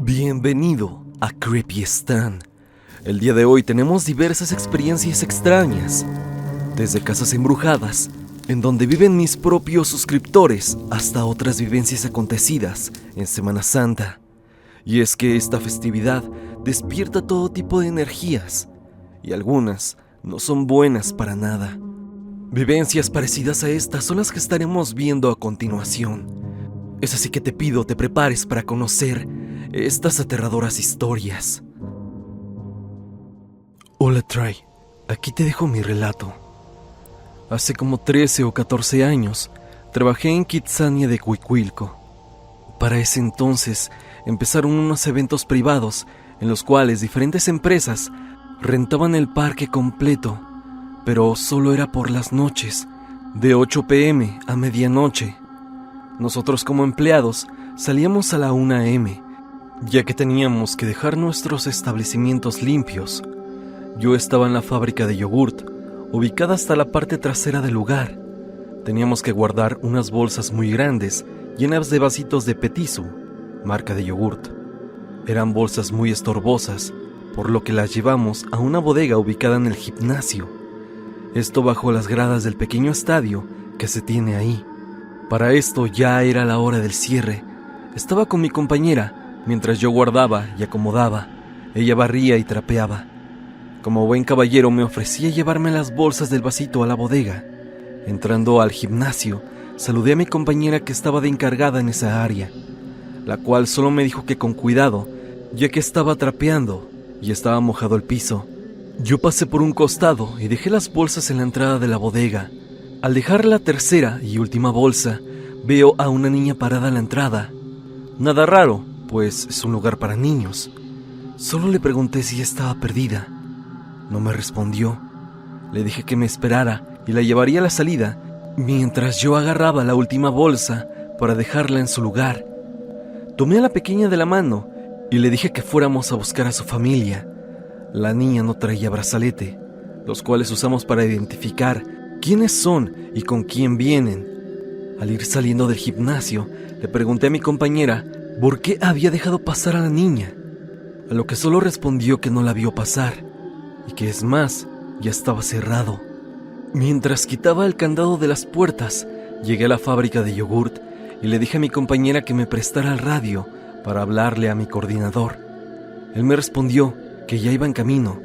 Bienvenido a Creepy Stan. El día de hoy tenemos diversas experiencias extrañas, desde casas embrujadas, en donde viven mis propios suscriptores, hasta otras vivencias acontecidas en Semana Santa. Y es que esta festividad despierta todo tipo de energías, y algunas no son buenas para nada. Vivencias parecidas a estas son las que estaremos viendo a continuación. Es así que te pido te prepares para conocer estas aterradoras historias. Hola Try, aquí te dejo mi relato. Hace como 13 o 14 años, trabajé en Kitsania de Cuicuilco. Para ese entonces, empezaron unos eventos privados en los cuales diferentes empresas rentaban el parque completo, pero solo era por las noches, de 8 p.m. a medianoche. Nosotros como empleados salíamos a la 1 a.m., ya que teníamos que dejar nuestros establecimientos limpios. Yo estaba en la fábrica de yogurt, ubicada hasta la parte trasera del lugar. Teníamos que guardar unas bolsas muy grandes, llenas de vasitos de Petisu, marca de yogurt. Eran bolsas muy estorbosas, por lo que las llevamos a una bodega ubicada en el gimnasio. Esto bajo las gradas del pequeño estadio que se tiene ahí. Para esto ya era la hora del cierre. Estaba con mi compañera, mientras yo guardaba y acomodaba. Ella barría y trapeaba. Como buen caballero me ofrecía llevarme las bolsas del vasito a la bodega. Entrando al gimnasio, saludé a mi compañera que estaba de encargada en esa área, la cual solo me dijo que con cuidado, ya que estaba trapeando y estaba mojado el piso. Yo pasé por un costado y dejé las bolsas en la entrada de la bodega. Al dejar la tercera y última bolsa, veo a una niña parada en la entrada. Nada raro, pues es un lugar para niños. Solo le pregunté si estaba perdida. No me respondió. Le dije que me esperara y la llevaría a la salida, mientras yo agarraba la última bolsa para dejarla en su lugar. Tomé a la pequeña de la mano y le dije que fuéramos a buscar a su familia. La niña no traía brazalete, los cuales usamos para identificar quiénes son y con quién vienen. Al ir saliendo del gimnasio, le pregunté a mi compañera por qué había dejado pasar a la niña, a lo que solo respondió que no la vio pasar, y que es más, ya estaba cerrado. Mientras quitaba el candado de las puertas, llegué a la fábrica de yogurt y le dije a mi compañera que me prestara el radio para hablarle a mi coordinador. Él me respondió que ya iba en camino.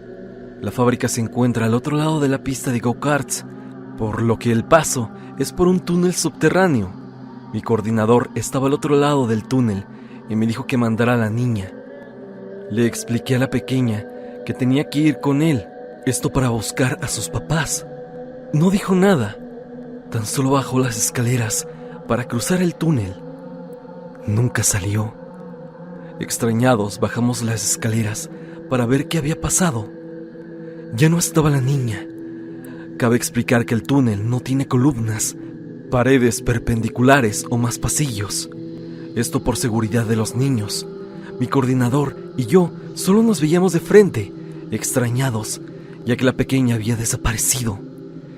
La fábrica se encuentra al otro lado de la pista de go-karts, por lo que el paso es por un túnel subterráneo. Mi coordinador estaba al otro lado del túnel y me dijo que mandara a la niña. Le expliqué a la pequeña que tenía que ir con él, esto para buscar a sus papás. No dijo nada, tan solo bajó las escaleras para cruzar el túnel. Nunca salió. Extrañados, bajamos las escaleras para ver qué había pasado. Ya no estaba la niña. Cabe explicar que el túnel no tiene columnas, paredes perpendiculares o más pasillos. Esto por seguridad de los niños. Mi coordinador y yo solo nos veíamos de frente, extrañados, ya que la pequeña había desaparecido.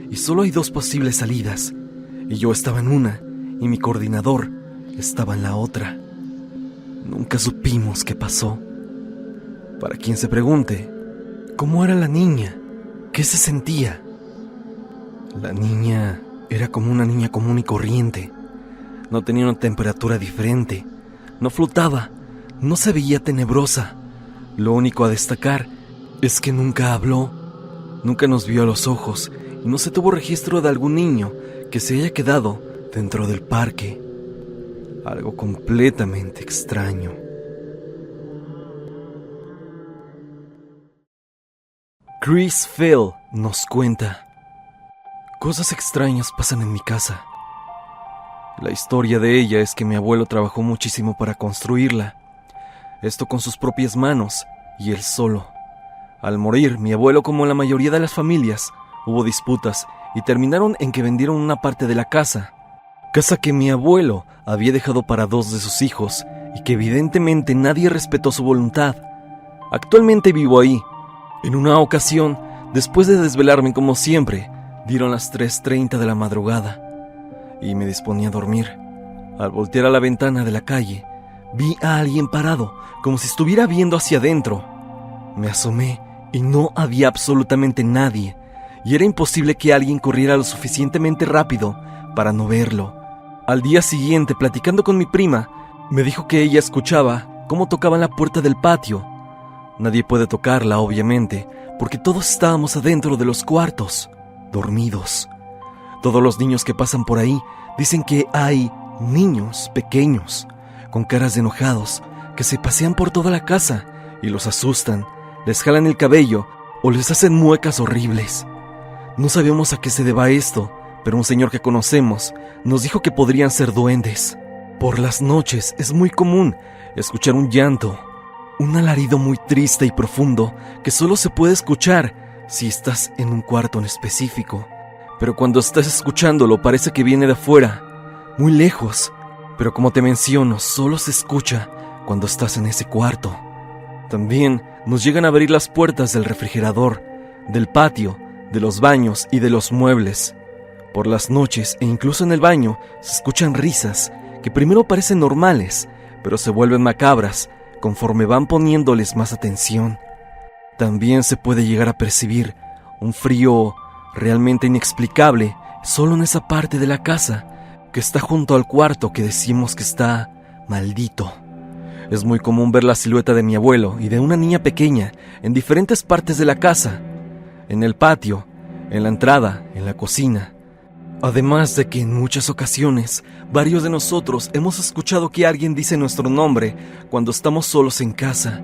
Y solo hay dos posibles salidas, y yo estaba en una, y mi coordinador estaba en la otra. Nunca supimos qué pasó. Para quien se pregunte, ¿cómo era la niña? ¿Qué se sentía? La niña era como una niña común y corriente. No tenía una temperatura diferente. No flotaba. No se veía tenebrosa. Lo único a destacar es que nunca habló. Nunca nos vio a los ojos y no se tuvo registro de algún niño que se haya quedado dentro del parque. Algo completamente extraño. Chris Fell nos cuenta: cosas extrañas pasan en mi casa. La historia de ella es que mi abuelo trabajó muchísimo para construirla. Esto con sus propias manos y él solo. Al morir, mi abuelo, como la mayoría de las familias, hubo disputas y terminaron en que vendieron una parte de la casa. Casa que mi abuelo había dejado para 2 de sus hijos y que evidentemente nadie respetó su voluntad. Actualmente vivo ahí. En una ocasión, después de desvelarme como siempre, dieron las 3:30 de la madrugada y me disponía a dormir. Al voltear a la ventana de la calle, Vi a alguien parado, como si estuviera viendo hacia adentro. Me asomé y no había absolutamente nadie, y era imposible que alguien corriera lo suficientemente rápido para no verlo. Al día siguiente, platicando con mi prima, me dijo que ella escuchaba cómo tocaban la puerta del patio. Nadie puede tocarla, obviamente, porque todos estábamos adentro de los cuartos, dormidos. Todos los niños que pasan por ahí dicen que hay niños pequeños, con caras de enojados, que se pasean por toda la casa y los asustan, les jalan el cabello o les hacen muecas horribles. No sabíamos a qué se deba esto, pero un señor que conocemos nos dijo que podrían ser duendes. Por las noches es muy común escuchar un llanto, un alarido muy triste y profundo que solo se puede escuchar si estás en un cuarto en específico. Pero cuando estás escuchándolo parece que viene de afuera, muy lejos. Pero como te menciono, solo se escucha cuando estás en ese cuarto. También nos llegan a abrir las puertas del refrigerador, del patio, de los baños y de los muebles. Por las noches e incluso en el baño se escuchan risas que primero parecen normales, pero se vuelven macabras conforme van poniéndoles más atención. También se puede llegar a percibir un frío realmente inexplicable solo en esa parte de la casa que está junto al cuarto que decimos que está maldito. Es muy común ver la silueta de mi abuelo y de una niña pequeña en diferentes partes de la casa, en el patio, en la entrada, en la cocina. Además de que en muchas ocasiones, varios de nosotros hemos escuchado que alguien dice nuestro nombre cuando estamos solos en casa.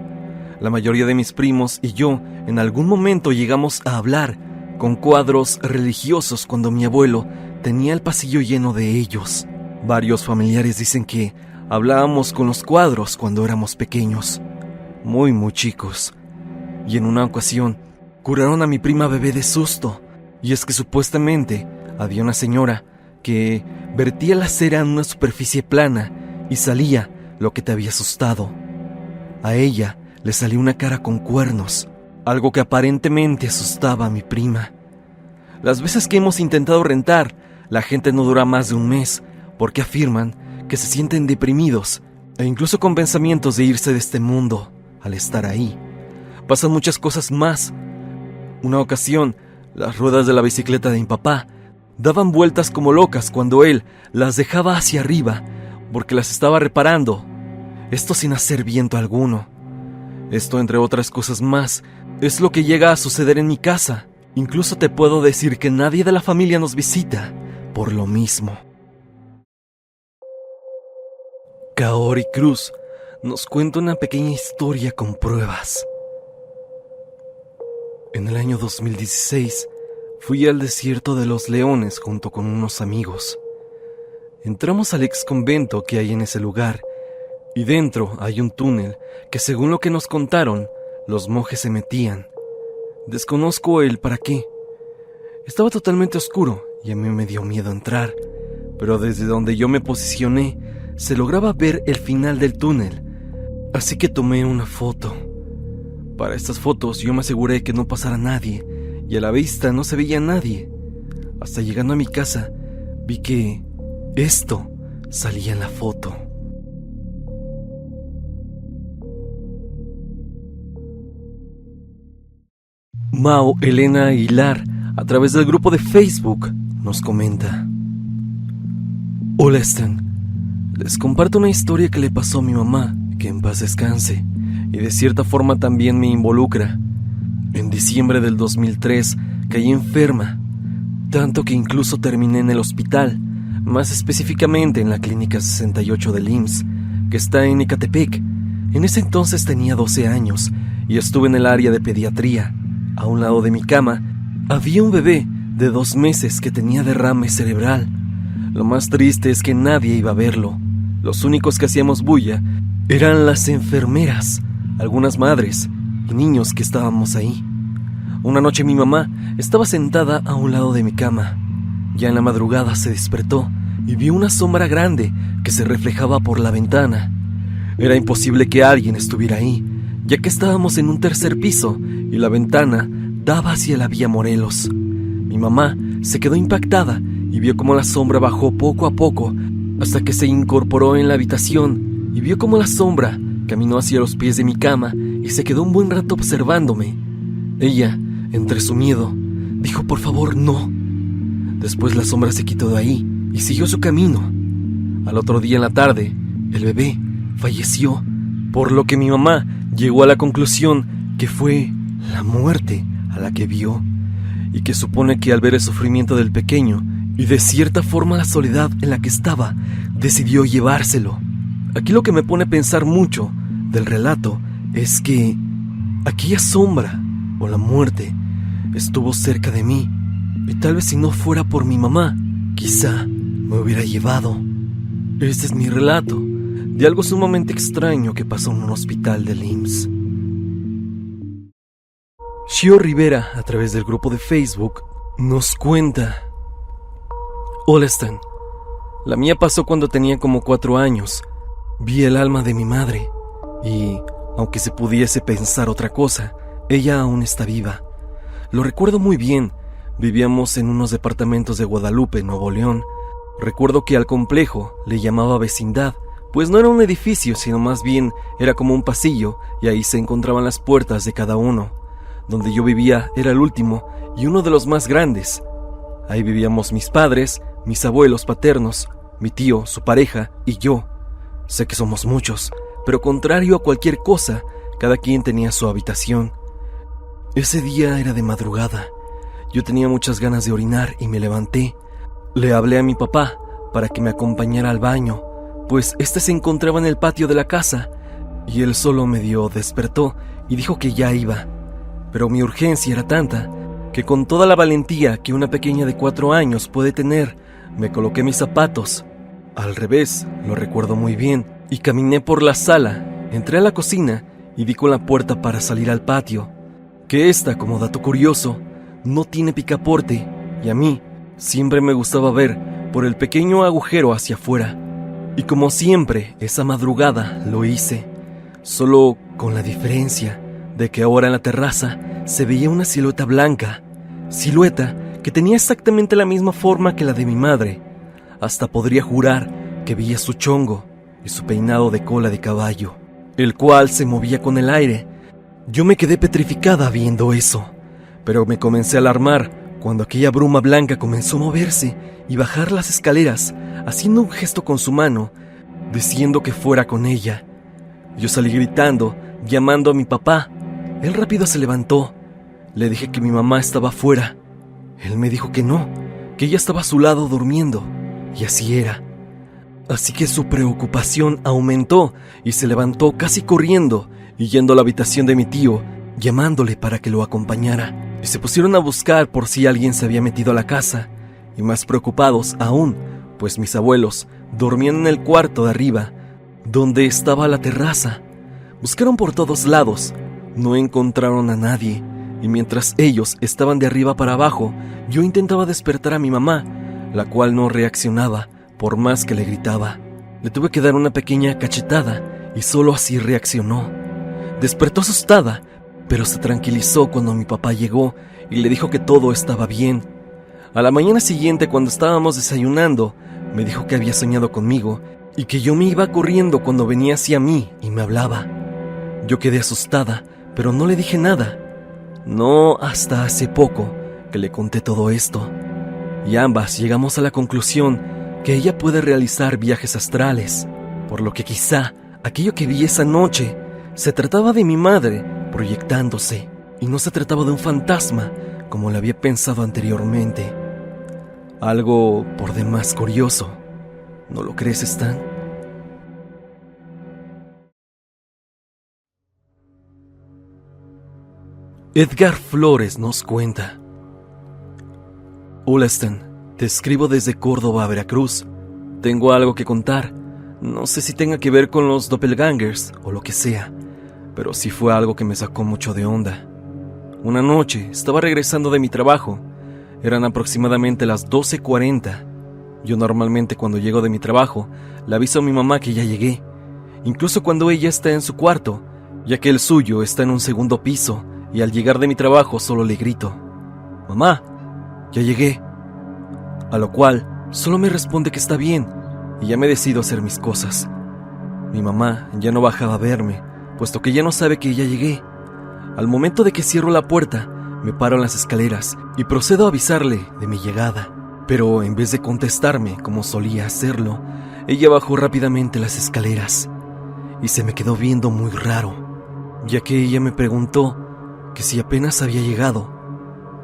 La mayoría de mis primos y yo en algún momento llegamos a hablar con cuadros religiosos cuando mi abuelo tenía el pasillo lleno de ellos. Varios familiares dicen que hablábamos con los cuadros cuando éramos pequeños, muy chicos. Y en una ocasión, curaron a mi prima bebé de susto. Y es que supuestamente había una señora que vertía la cera en una superficie plana y salía lo que te había asustado. A ella le salió una cara con cuernos, algo que aparentemente asustaba a mi prima. Las veces que hemos intentado rentar, la gente no dura más de un mes, porque afirman que se sienten deprimidos e incluso con pensamientos de irse de este mundo al estar ahí. Pasan muchas cosas más. Una ocasión, las ruedas de la bicicleta de mi papá daban vueltas como locas cuando él las dejaba hacia arriba porque las estaba reparando, esto sin hacer viento alguno. Esto, entre otras cosas más, es lo que llega a suceder en mi casa. Incluso te puedo decir que nadie de la familia nos visita por lo mismo. Kaori Cruz nos cuenta una pequeña historia con pruebas. En el año 2016 fui al desierto de los Leones junto con unos amigos. Entramos al ex convento que hay en ese lugar y dentro hay un túnel que, según lo que nos contaron, los monjes se metían. Desconozco el para qué. Estaba totalmente oscuro y a mí me dio miedo entrar, pero desde donde yo me posicioné se lograba ver el final del túnel, así que tomé una foto. Para estas fotos yo me aseguré que no pasara nadie y a la vista no se veía nadie. Hasta llegando a mi casa vi que esto salía en la foto. Mao Elena Aguilar, a través del grupo de Facebook, nos comenta: Hola Stan, les comparto una historia que le pasó a mi mamá, que en paz descanse, y de cierta forma también me involucra. En diciembre del 2003 caí enferma, tanto que incluso terminé en el hospital, más específicamente en la Clínica 68 del IMSS, que está en Ecatepec. En ese entonces tenía 12 años y estuve en el área de pediatría. A un lado de mi cama había un bebé de 2 meses que tenía derrame cerebral. Lo más triste es que nadie iba a verlo. Los únicos que hacíamos bulla eran las enfermeras, algunas madres y niños que estábamos ahí. Una noche mi mamá estaba sentada a un lado de mi cama. Ya en la madrugada se despertó y vio una sombra grande que se reflejaba por la ventana. Era imposible que alguien estuviera ahí, ya que estábamos en un 3er piso y la ventana daba hacia la vía Morelos. Mi mamá se quedó impactada y vio cómo la sombra bajó poco a poco hasta que se incorporó en la habitación y vio cómo la sombra caminó hacia los pies de mi cama y se quedó un buen rato observándome. Ella, entre su miedo, dijo: por favor, no. Después la sombra se quitó de ahí y siguió su camino. Al otro día en la tarde, el bebé falleció, por lo que mi mamá llegó a la conclusión que fue la muerte a la que vio, y que supone que al ver el sufrimiento del pequeño y de cierta forma la soledad en la que estaba, decidió llevárselo. Aquí lo que me pone a pensar mucho del relato es que aquella sombra o la muerte estuvo cerca de mí, y tal vez si no fuera por mi mamá, quizá me hubiera llevado. Este es mi relato de algo sumamente extraño que pasó en un hospital del IMSS. Shio Rivera, a través del grupo de Facebook, nos cuenta: hola Stan, la mía pasó cuando tenía como 4 años. Vi el alma de mi madre y, aunque se pudiese pensar otra cosa, ella aún está viva. Lo recuerdo muy bien. Vivíamos en unos departamentos de Guadalupe, Nuevo León. Recuerdo que al complejo le llamaba vecindad, pues no era un edificio, sino más bien era como un pasillo, y ahí se encontraban las puertas de cada uno. Donde yo vivía era el último y uno de los más grandes. Ahí vivíamos mis padres, mis abuelos paternos, mi tío, su pareja y yo. Sé que somos muchos, pero contrario a cualquier cosa, cada quien tenía su habitación. Ese día era de madrugada. Yo tenía muchas ganas de orinar y me levanté. Le hablé a mi papá para que me acompañara al baño, pues este se encontraba en el patio de la casa, y él solo medio despertó y dijo que ya iba. Pero mi urgencia era tanta que, con toda la valentía que una pequeña de 4 años puede tener, me coloqué mis zapatos al revés, lo recuerdo muy bien, y caminé por la sala. Entré a la cocina y di con la puerta para salir al patio, que esta, como dato curioso, no tiene picaporte, y a mí siempre me gustaba ver por el pequeño agujero hacia afuera. Y como siempre, esa madrugada lo hice, solo con la diferencia de que ahora en la terraza se veía una silueta blanca, silueta que tenía exactamente la misma forma que la de mi madre. Hasta podría jurar que veía su chongo y su peinado de cola de caballo, el cual se movía con el aire. Yo me quedé petrificada viendo eso, pero me comencé a alarmar cuando aquella bruma blanca comenzó a moverse y bajar las escaleras, haciendo un gesto con su mano, diciendo que fuera con ella. Yo salí gritando, llamando a mi papá. Él rápido se levantó. Le dije que mi mamá estaba afuera. Él me dijo que no, que ella estaba a su lado durmiendo, y así era. Así que su preocupación aumentó y se levantó casi corriendo y yendo a la habitación de mi tío, llamándole para que lo acompañara. Y se pusieron a buscar por si alguien se había metido a la casa, y más preocupados aún, pues mis abuelos dormían en el cuarto de arriba, donde estaba la terraza. Buscaron por todos lados, no encontraron a nadie, y mientras ellos estaban de arriba para abajo, yo intentaba despertar a mi mamá, la cual no reaccionaba, por más que le gritaba. Le tuve que dar una pequeña cachetada, y solo así reaccionó. Despertó asustada, pero se tranquilizó cuando mi papá llegó y le dijo que todo estaba bien. A la mañana siguiente, cuando estábamos desayunando, me dijo que había soñado conmigo y que yo me iba corriendo cuando venía hacia mí y me hablaba. Yo quedé asustada, pero no le dije nada. No hasta hace poco que le conté todo esto. Y ambas llegamos a la conclusión que ella puede realizar viajes astrales, por lo que quizá aquello que vi esa noche se trataba de mi madre proyectándose, y no se trataba de un fantasma como lo había pensado anteriormente. Algo por demás curioso, ¿no lo crees, Stan? Edgar Flores nos cuenta: hola Stan, te escribo desde Córdoba, Veracruz. Tengo algo que contar. No sé si tenga que ver con los doppelgangers o lo que sea, pero sí fue algo que me sacó mucho de onda. Una noche estaba regresando de mi trabajo. Eran aproximadamente las 12:40. Yo normalmente cuando llego de mi trabajo le aviso a mi mamá que ya llegué, incluso cuando ella está en su cuarto, ya que el suyo está en un segundo piso, y al llegar de mi trabajo solo le grito: «Mamá, ya llegué», a lo cual solo me responde que está bien, y ya me decido a hacer mis cosas. Mi mamá ya no bajaba a verme, puesto que ya no sabe que ya llegué. Al momento de que cierro la puerta, me paro en las escaleras y procedo a avisarle de mi llegada. Pero en vez de contestarme como solía hacerlo, ella bajó rápidamente las escaleras y se me quedó viendo muy raro, ya que ella me preguntó que si apenas había llegado,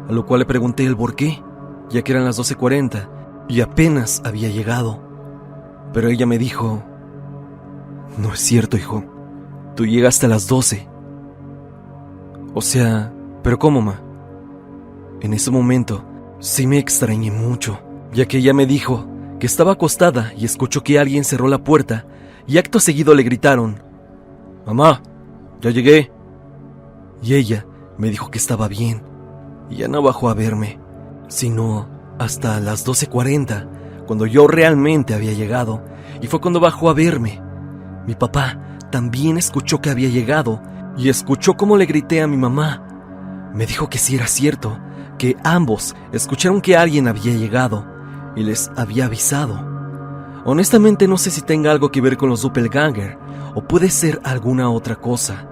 a lo cual le pregunté el por qué, ya que eran las 12:40 y apenas había llegado. Pero ella me dijo: no es cierto, hijo, tú llegaste a las 12. O sea, ¿pero cómo, ma? En ese momento sí me extrañé mucho, ya que ella me dijo que estaba acostada y escuchó que alguien cerró la puerta y acto seguido le gritaron: mamá, ya llegué. Y ella me dijo que estaba bien y ya no bajó a verme, sino hasta las 12:40, cuando yo realmente había llegado, y fue cuando bajó a verme. Mi papá también escuchó que había llegado y escuchó cómo le grité a mi mamá. Me dijo que sí era cierto, que ambos escucharon que alguien había llegado y les había avisado. Honestamente no sé si tenga algo que ver con los doppelganger o puede ser alguna otra cosa.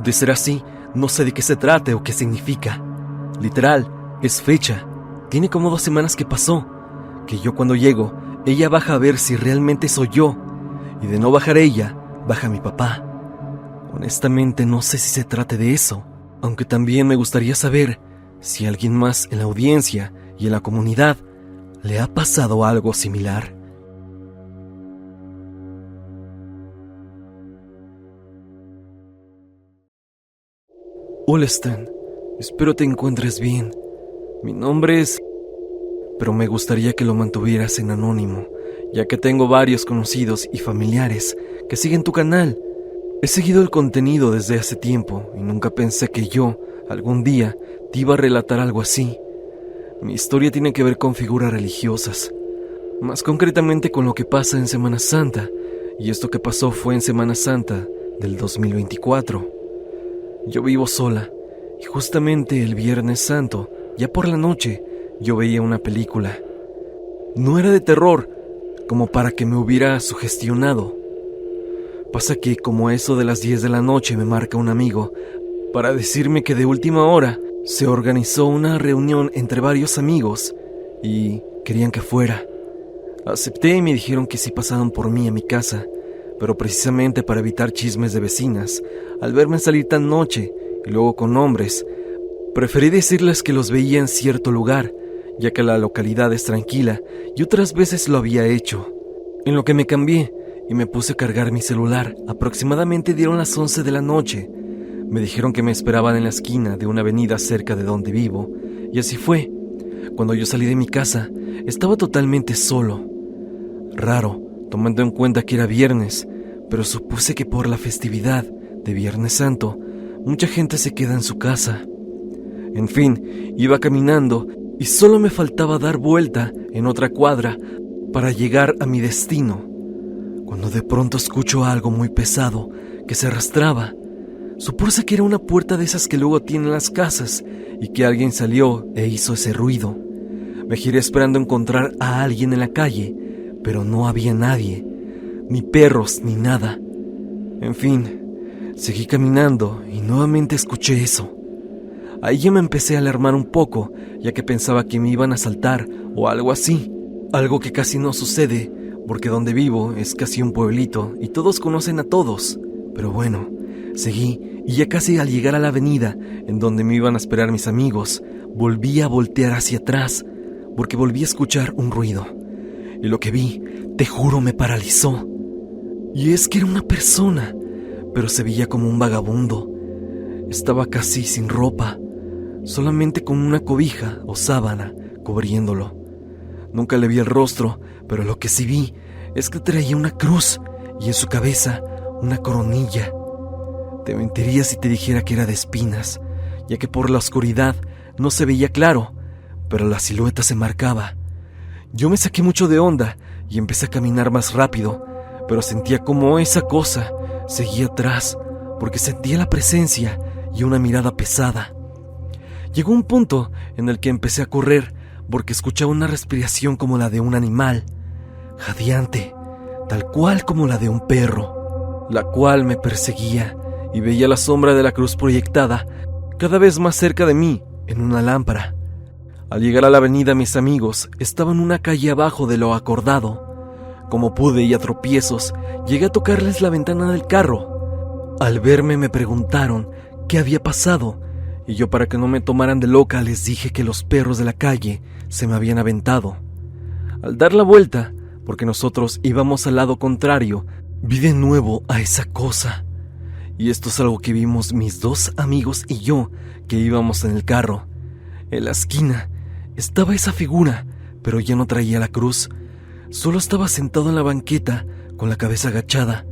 De ser así, no sé de qué se trate o qué significa. Literal, es fecha. Tiene como 2 semanas que pasó, que yo cuando llego, ella baja a ver si realmente soy yo, y de no bajar ella, baja mi papá. Honestamente no sé si se trate de eso, aunque también me gustaría saber si a alguien más en la audiencia y en la comunidad le ha pasado algo similar. Hola Stan, espero te encuentres bien. Mi nombre es... pero me gustaría que lo mantuvieras en anónimo, ya que tengo varios conocidos y familiares que siguen tu canal. He seguido el contenido desde hace tiempo y nunca pensé que yo, algún día, te iba a relatar algo así. Mi historia tiene que ver con figuras religiosas, más concretamente con lo que pasa en Semana Santa, y esto que pasó fue en Semana Santa del 2024. Yo vivo sola, y justamente el Viernes Santo, ya por la noche, yo veía una película. No era de terror, como para que me hubiera sugestionado. Pasa que como a eso de las 10 de la noche me marca un amigo para decirme que de última hora se organizó una reunión entre varios amigos y querían que fuera. Acepté y me dijeron que sí pasaban por mí a mi casa, pero precisamente para evitar chismes de vecinas, al verme salir tan noche y luego con hombres, preferí decirles que los veía en cierto lugar, ya que la localidad es tranquila y otras veces lo había hecho. En lo que me cambié y me puse a cargar mi celular, aproximadamente dieron las 11 de la noche. Me dijeron que me esperaban en la esquina de una avenida cerca de donde vivo, y así fue. Cuando yo salí de mi casa, estaba totalmente solo. Raro, tomando en cuenta que era viernes, pero supuse que por la festividad de Viernes Santo, mucha gente se queda en su casa. En fin, iba caminando y solo me faltaba dar vuelta en otra cuadra para llegar a mi destino, cuando de pronto escucho algo muy pesado que se arrastraba. Supuse que era una puerta de esas que luego tienen las casas y que alguien salió e hizo ese ruido. Me giré esperando encontrar a alguien en la calle, pero no había nadie, ni perros ni nada. En fin, seguí caminando y nuevamente escuché eso. Ahí ya me empecé a alarmar un poco, ya que pensaba que me iban a asaltar o algo así, algo que casi no sucede, porque donde vivo es casi un pueblito y todos conocen a todos. Pero bueno, seguí y ya casi al llegar a la avenida en donde me iban a esperar mis amigos, volví a voltear hacia atrás porque volví a escuchar un ruido. Y lo que vi, te juro, me paralizó. Y es que era una persona, pero se veía como un vagabundo. Estaba casi sin ropa, solamente con una cobija o sábana cubriéndolo. Nunca le vi el rostro, pero lo que sí vi es que traía una cruz y en su cabeza una coronilla. Te mentiría si te dijera que era de espinas, ya que por la oscuridad no se veía claro, pero la silueta se marcaba. Yo me saqué mucho de onda y empecé a caminar más rápido, pero sentía como esa cosa seguía atrás, porque sentía la presencia y una mirada pesada. Llegó un punto en el que empecé a correr porque escuchaba una respiración como la de un animal, jadeante, tal cual como la de un perro. la cual me perseguía, y veía la sombra de la cruz proyectada cada vez más cerca de mí en una lámpara. Al llegar a la avenida, mis amigos estaban una calle abajo de lo acordado. Como pude y a tropiezos, llegué a tocarles la ventana del carro. Al verme me preguntaron qué había pasado, y yo, para que no me tomaran de loca, les dije que los perros de la calle se me habían aventado. Al dar la vuelta, porque nosotros íbamos al lado contrario, vi de nuevo a esa cosa. Y esto es algo que vimos mis dos amigos y yo, que íbamos en el carro. En la esquina estaba esa figura, pero ya no traía la cruz. Solo estaba sentado en la banqueta con la cabeza agachada,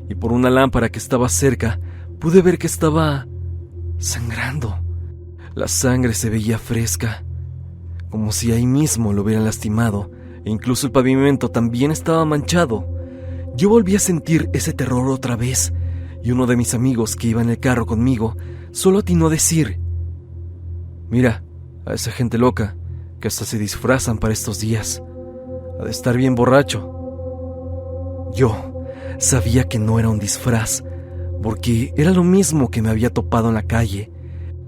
y por una lámpara que estaba cerca pude ver que estaba sangrando. La sangre se veía fresca, como si ahí mismo lo hubieran lastimado, e incluso el pavimento también estaba manchado. Yo volví a sentir ese terror otra vez, y uno de mis amigos que iba en el carro conmigo solo atinó a decir: «Mira a esa gente loca que hasta se disfrazan para estos días. Ha de estar bien borracho». Yo sabía que no era un disfraz, porque era lo mismo que me había topado en la calle,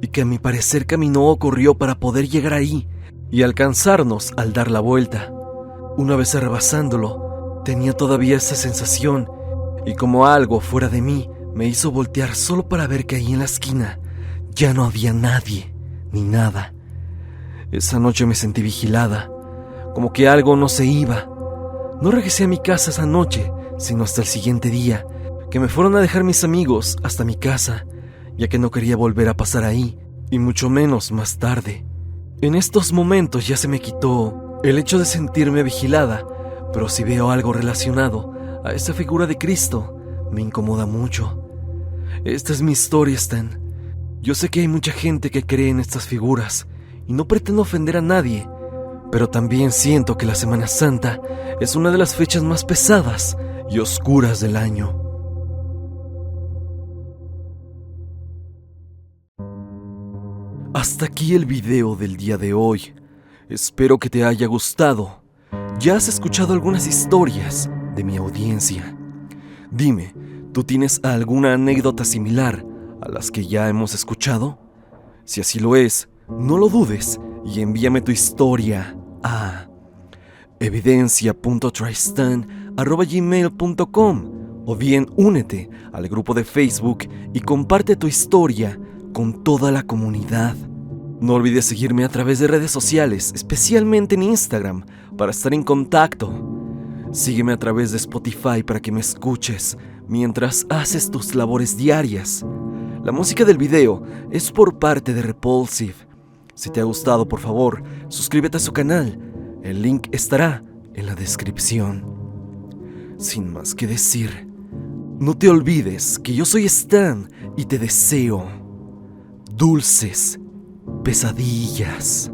y que a mi parecer caminó o corrió para poder llegar ahí y alcanzarnos al dar la vuelta. Una vez rebasándolo, tenía todavía esa sensación, y como algo fuera de mí me hizo voltear solo para ver que ahí en la esquina ya no había nadie ni nada. Esa noche me sentí vigilada, como que algo no se iba. No regresé a mi casa esa noche, sino hasta el siguiente día, que me fueron a dejar mis amigos hasta mi casa, ya que no quería volver a pasar ahí, y mucho menos más tarde. En estos momentos ya se me quitó el hecho de sentirme vigilada, pero si veo algo relacionado a esa figura de Cristo, me incomoda mucho. Esta es mi historia, Stan. Yo sé que hay mucha gente que cree en estas figuras, y no pretendo ofender a nadie, pero también siento que la Semana Santa es una de las fechas más pesadas y oscuras del año. Hasta aquí el video del día de hoy. Espero que te haya gustado. Ya has escuchado algunas historias de mi audiencia. Dime, ¿tú tienes alguna anécdota similar a las que ya hemos escuchado? Si así lo es, no lo dudes y envíame tu historia a evidencia.tristan@gmail.com, o bien únete al grupo de Facebook y comparte tu historia con toda la comunidad. No olvides seguirme a través de redes sociales, especialmente en Instagram, para estar en contacto. Sígueme a través de Spotify para que me escuches mientras haces tus labores diarias. La música del video es por parte de Repulsive. Si te ha gustado, por favor, suscríbete a su canal. El link estará en la descripción. Sin más que decir, no te olvides que yo soy Stan y te deseo dulces pesadillas.